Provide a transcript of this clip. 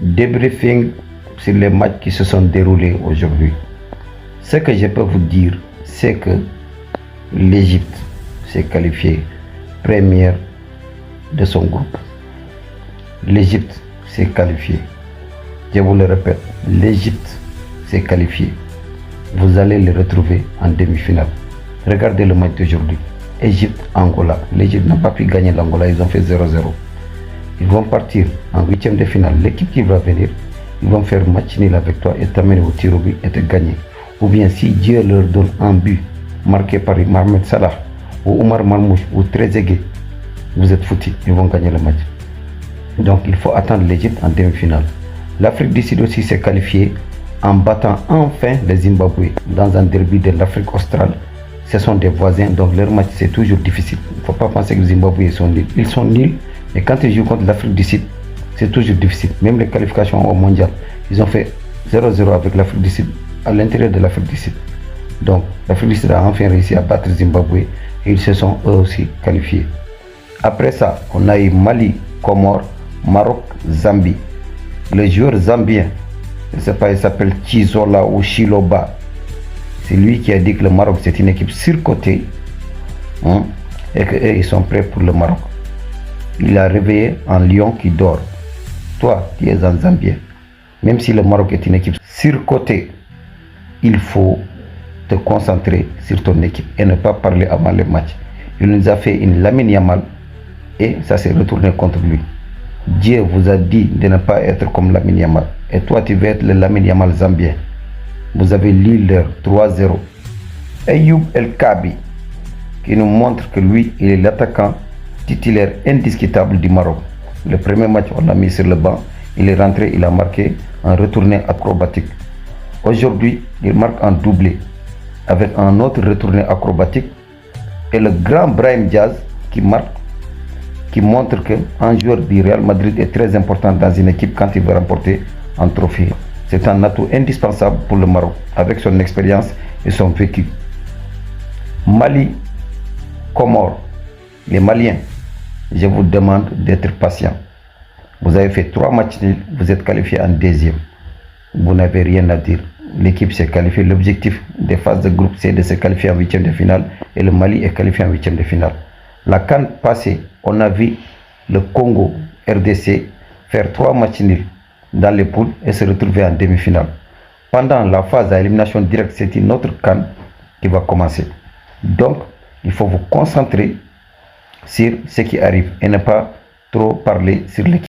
Débriefing sur les matchs qui se sont déroulés aujourd'hui. Ce que je peux vous dire, c'est que l'Égypte s'est qualifiée première de son groupe. L'Égypte s'est qualifiée. Je vous le répète, l'Égypte s'est qualifiée. Vous allez le retrouver en demi-finale. Regardez le match d'aujourd'hui. Égypte-Angola. L'Égypte n'a pas pu gagner l'Angola, ils ont fait 0-0. Ils vont partir en huitième de finale. L'équipe qui va venir, ils vont faire match nul avec toi et t'amener au tir au but et te gagner. Ou bien si Dieu leur donne un but marqué par Mohamed Salah ou Omar Marmouche ou Trezeguet, vous êtes foutus, ils vont gagner le match. Donc il faut attendre l'Égypte en demi-finale. L'Afrique du Sud aussi s'est qualifiée en battant enfin le Zimbabwe dans un derby de l'Afrique australe. Ce sont des voisins, donc leur match c'est toujours difficile. Il ne faut pas penser que les Zimbabwe sont nuls. Ils sont nuls, mais quand ils jouent contre l'Afrique du Sud, c'est toujours difficile. Même les qualifications au mondial, ils ont fait 0-0 avec l'Afrique du Sud à l'intérieur de l'Afrique du Sud. Donc l'Afrique du Sud a enfin réussi à battre Zimbabwe et ils se sont eux aussi qualifiés. Après ça, on a eu Mali, Comores, Maroc, Zambie. Le joueur zambien, je ne sais pas, il s'appelle Chizola ou Chiloba. C'est lui qui a dit que le Maroc c'est une équipe surcotée et qu'ils sont prêts pour le Maroc. Il a réveillé un lion qui dort. Toi, tu es un Zambien. Même si le Maroc est une équipe surcotée, il faut te concentrer sur ton équipe et ne pas parler avant le match. Il nous a fait une Lamine Yamal et ça s'est retourné contre lui. Dieu vous a dit de ne pas être comme Lamine Yamal. Et toi, tu veux être le Lamine Yamal zambien. Vous avez lu leur 3-0. Ayoub El Kabi, qui nous montre que lui, il est l'attaquant titulaire indiscutable du Maroc. Le premier match, on l'a mis sur le banc. Il est rentré, il a marqué un retourné acrobatique. Aujourd'hui, il marque un doublé avec un autre retourné acrobatique. Et le grand Brahim Diaz qui marque, qui montre qu'un joueur du Real Madrid est très important dans une équipe quand il veut remporter un trophée. C'est un atout indispensable pour le Maroc avec son expérience et son vécu. Mali, Comores, les Maliens, je vous demande d'être patient. Vous avez fait 3 matchs nuls, vous êtes qualifié en deuxième. Vous n'avez rien à dire. L'équipe s'est qualifiée. L'objectif des phases de groupe, c'est de se qualifier en huitième de finale et le Mali est qualifié en huitième de finale. La CAN passée, on a vu le Congo, RDC, faire 3 matchs nuls dans les poules et se retrouver en demi-finale. Pendant la phase à élimination directe, c'est une autre CAN qui va commencer. Donc, il faut vous concentrer sur ce qui arrive et ne pas trop parler sur l'équipe.